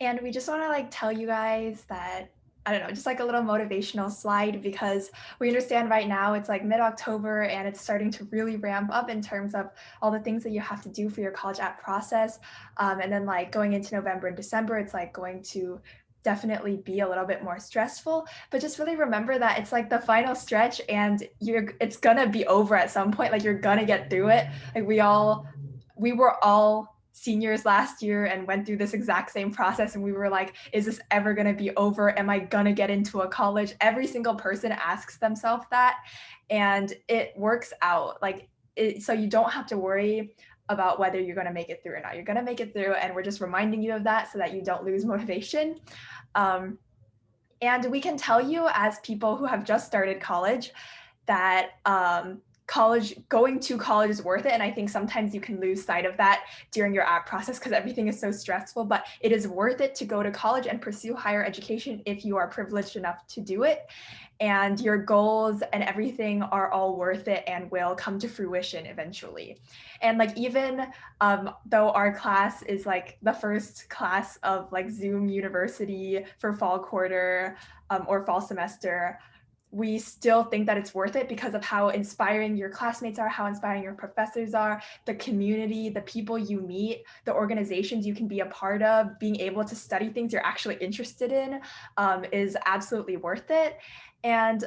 And we just want to like tell you guys that I don't know, just like a little motivational slide because we understand right now it's like mid-October and it's starting to really ramp up in terms of all the things that you have to do for your college app process. And then like going into November and December, it's like going to definitely be a little bit more stressful, but just really remember that it's like the final stretch and it's gonna be over at some point. Like you're gonna get through it. Like we were all seniors last year and went through this exact same process, and we were like, is this ever going to be over? Am I going to get into a college? Every single person asks themselves that, and it works out like so you don't have to worry about whether you're going to make it through or not. You're going to make it through, and we're just reminding you of that so that you don't lose motivation. And we can tell you as people who have just started college that going to college is worth it. And I think sometimes you can lose sight of that during your app process because everything is so stressful, but it is worth it to go to college and pursue higher education if you are privileged enough to do it. And your goals and everything are all worth it and will come to fruition eventually. And like even though our class is like the first class of like Zoom University for fall quarter or fall semester, we still think that it's worth it because of how inspiring your classmates are, how inspiring your professors are, the community, the people you meet, the organizations you can be a part of, being able to study things you're actually interested in is absolutely worth it. And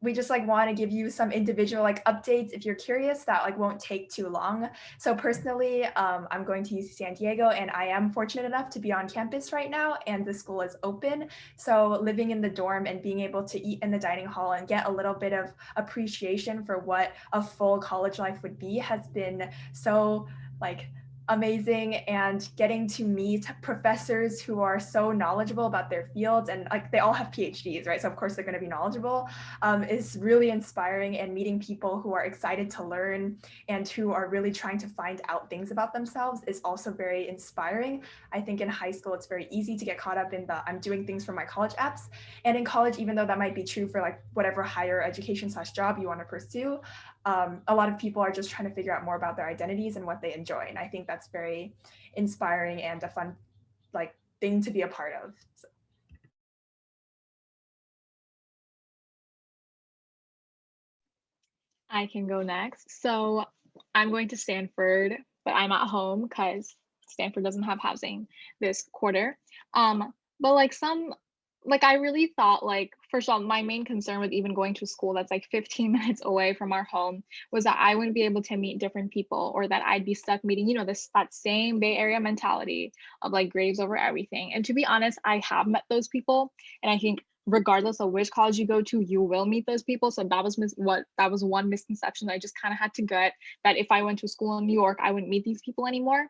we just like want to give you some individual like updates if you're curious that like won't take too long. So personally, I'm going to UC San Diego and I am fortunate enough to be on campus right now and the school is open. So living in the dorm and being able to eat in the dining hall and get a little bit of appreciation for what a full college life would be has been so like amazing, and getting to meet professors who are so knowledgeable about their fields and like they all have PhDs, right? So of course they're going to be knowledgeable, is really inspiring, and meeting people who are excited to learn and who are really trying to find out things about themselves is also very inspiring. I think in high school, it's very easy to get caught up in the I'm doing things for my college apps. And in college, even though that might be true for like whatever higher education / job you want to pursue, a lot of people are just trying to figure out more about their identities and what they enjoy. And I think that's very inspiring and a fun like thing to be a part of. So. I can go next. So I'm going to Stanford, but I'm at home because Stanford doesn't have housing this quarter. But like I really thought like first of all, my main concern with even going to a school that's like 15 minutes away from our home was that I wouldn't be able to meet different people, or that I'd be stuck meeting, this that same Bay Area mentality of like grades over everything. And to be honest, I have met those people, and I think regardless of which college you go to, you will meet those people. So that was one misconception that I just kind of had to gut, that if I went to school in New York, I wouldn't meet these people anymore.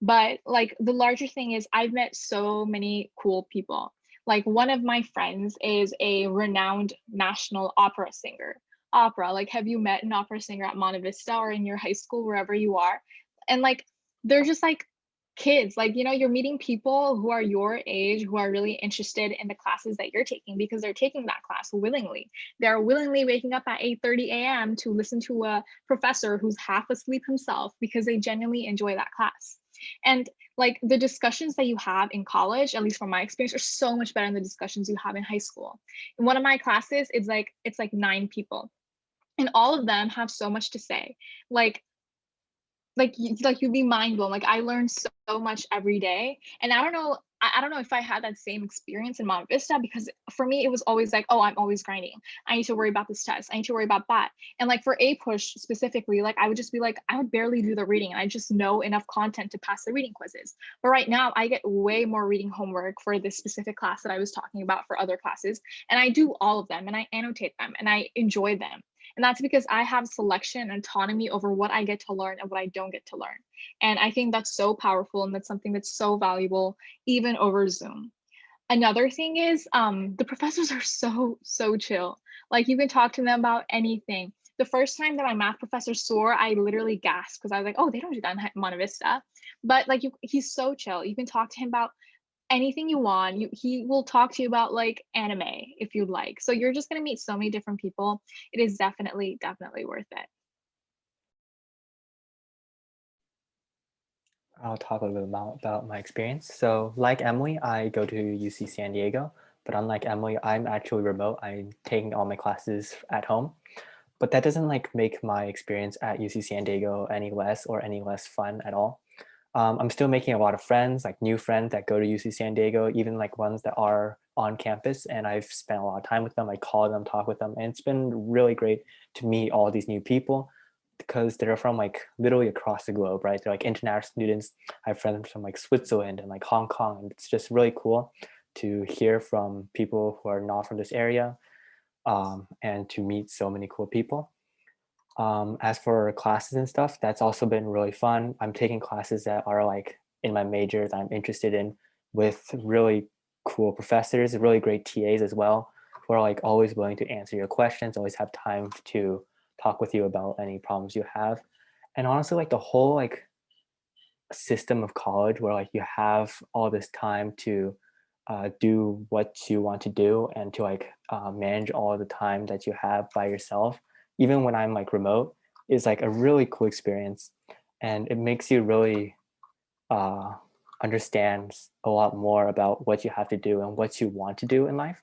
But like the larger thing is I've met so many cool people. Like one of my friends is a renowned national opera singer. Opera, like have you met an opera singer at Monte Vista or in your high school, wherever you are? And like they're just like kids, like you're meeting people who are your age, who are really interested in the classes that you're taking because they're taking that class willingly. They're willingly waking up at 8:30 a.m. to listen to a professor who's half asleep himself because they genuinely enjoy that class. And like the discussions that you have in college, at least from my experience, are so much better than the discussions you have in high school. In one of my classes, it's like 9 people, and all of them have so much to say. like like you'd be mind blown. Like I learned so much every day, and I don't know if I had that same experience in Monte Vista, because for me it was always like, oh, I'm always grinding. I need to worry about this test. I need to worry about that. And like for A push specifically, like I would just be like, I would barely do the reading, and I just know enough content to pass the reading quizzes. But right now I get way more reading homework for this specific class that I was talking about for other classes, and I do all of them and I annotate them and I enjoy them. And that's because I have selection and autonomy over what I get to learn and what I don't get to learn. And I think that's so powerful, and that's something that's so valuable, even over Zoom. Another thing is the professors are so chill. Like you can talk to them about anything. The first time that my math professor saw, I literally gasped because I was like, oh, they don't do that in Monte Vista. But like he's so chill. You can talk to him about anything you want. He will talk to you about like anime if you'd like. So you're just going to meet so many different people. It is definitely worth it. I'll talk a little bit about my experience. So, like Emily, I go to UC San Diego, but unlike Emily, I'm actually remote. I'm taking all my classes at home, but that doesn't like make my experience at UC San Diego any less or any less fun at all. I'm still making a lot of friends, like new friends that go to UC San Diego, even like ones that are on campus, and I've spent a lot of time with them. I call them, talk with them, and it's been really great to meet all these new people because they're from like literally across the globe, right? They're like international students. I have friends from like Switzerland and like Hong Kong, and it's just really cool to hear from people who are not from this area, and to meet so many cool people. As for classes and stuff, that's also been really fun. I'm taking classes that are like in my major that I'm interested in with really cool professors, really great TAs as well, who are like always willing to answer your questions, always have time to talk with you about any problems you have. And honestly, like the whole like system of college where like you have all this time to do what you want to do and to like manage all the time that you have by yourself, even when I'm like remote, is like a really cool experience, and it makes you really uh, understand a lot more about what you have to do and what you want to do in life.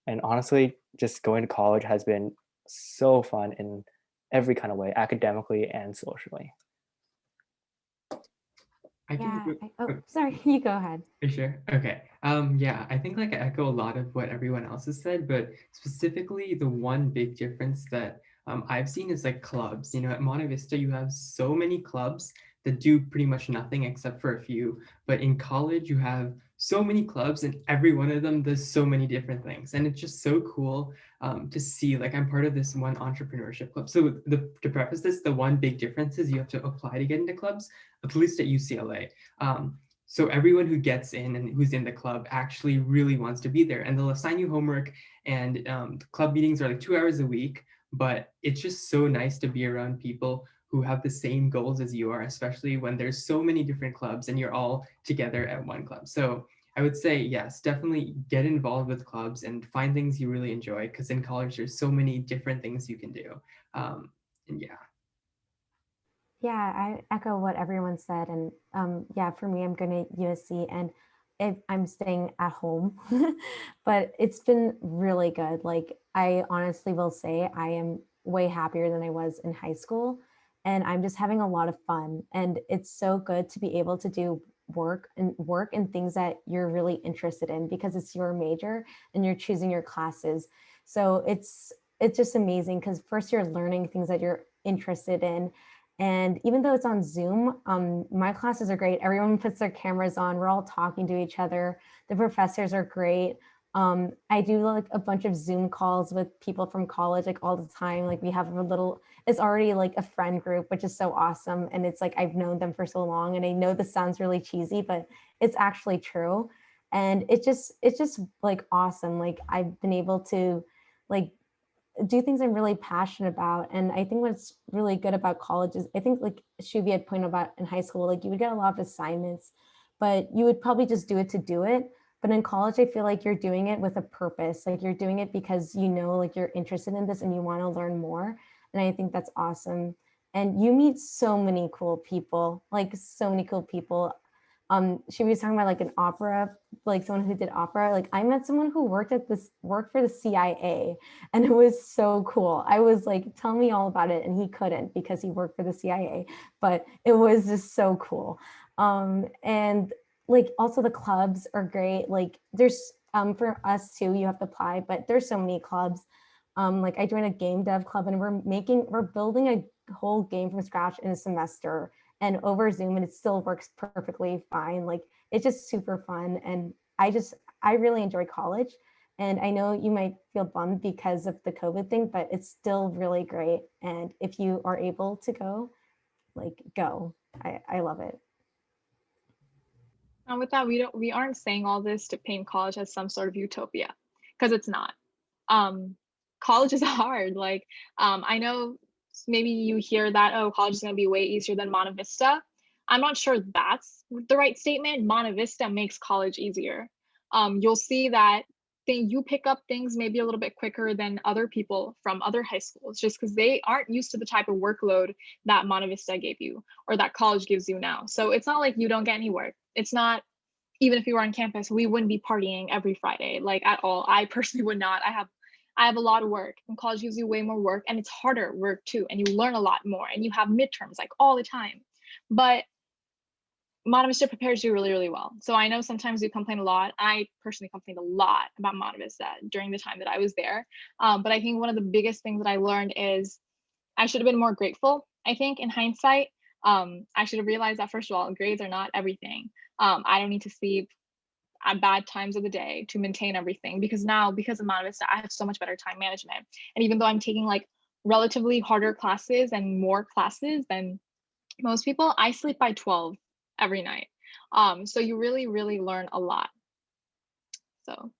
And honestly, just going to college has been so fun in every kind of way, academically and socially. I can Yeah. go. Oh, sorry. You go ahead. Sure. Okay. Yeah, I think like I echo a lot of what everyone else has said, but specifically the one big difference that I've seen is like clubs. You know, at Monte Vista, you have so many clubs that do pretty much nothing except for a few. But in college, you have so many clubs, and every one of them does so many different things, and it's just so cool to see. Like I'm part of this one entrepreneurship club. So to preface this, the one big difference is you have to apply to get into clubs, at least at UCLA. So everyone who gets in and who's in the club actually really wants to be there, and they'll assign you homework. And the club meetings are like 2 hours a week, but it's just so nice to be around people who have the same goals as you are, especially when there's so many different clubs and you're all together at one club. So I would say yes, definitely get involved with clubs and find things you really enjoy, because in college there's so many different things you can do. And yeah. Yeah, I echo what everyone said. And yeah, for me, I'm going to USC and I'm staying at home, but it's been really good. Like, I honestly will say I am way happier than I was in high school. And I'm just having a lot of fun. And it's so good to be able to do work and things that you're really interested in because it's your major and you're choosing your classes. So it's just amazing because first you're learning things that you're interested in, and even though it's on Zoom, my classes are great. Everyone puts their cameras on. We're all talking to each other. The professors are great. I do like a bunch of Zoom calls with people from college, like all the time. Like we have a little, it's already like a friend group, which is so awesome. And it's like I've known them for so long. And I know this sounds really cheesy, but it's actually true. And it's just like awesome. Like I've been able to like do things I'm really passionate about. And I think what's really good about college is I think like Shuvi had pointed about in high school, like you would get a lot of assignments, but you would probably just do it to do it. But in college, I feel like you're doing it with a purpose. Like you're doing it because you know, like you're interested in this and you want to learn more. And I think that's awesome. And you meet so many cool people, like so many cool people. She was talking about like an opera, like someone who did opera. Like I met someone who worked for the CIA, and it was so cool. I was like, tell me all about it. And he couldn't because he worked for the CIA, but it was just so cool. And like also the clubs are great. Like there's for us too, you have to apply, but there's so many clubs. Like I joined a game dev club and we're building a whole game from scratch in a semester and over Zoom, and it still works perfectly fine. Like it's just super fun. And I really enjoy college. And I know you might feel bummed because of the COVID thing, but it's still really great. And if you are able to go, like go. I love it. And with that, we aren't saying all this to paint college as some sort of utopia, because it's not. Um, College is hard. Like, I know maybe you hear that, oh, college is going to be way easier than Monte Vista. I'm not sure that's the right statement. Monte Vista makes college easier. You'll see that you pick up things maybe a little bit quicker than other people from other high schools, just because they aren't used to the type of workload that Monte Vista gave you or that college gives you now. So it's not like you don't get any work. It's not, even if you were on campus, we wouldn't be partying every Friday, like at all. I personally would not. I have a lot of work, and college gives you way more work, and it's harder work too, and you learn a lot more, and you have midterms like all the time. But Monte Vista prepares you really, really well. So I know sometimes you complain a lot. I personally complained a lot about Monte Vista during the time that I was there. But I think one of the biggest things that I learned is I should have been more grateful, I think, in hindsight. I should have realized that, first of all, grades are not everything. I don't need to sleep at bad times of the day to maintain everything, because now, because of Monte Vista, I have so much better time management. And even though I'm taking like relatively harder classes and more classes than most people, I sleep by 12 every night. So you really, really learn a lot. So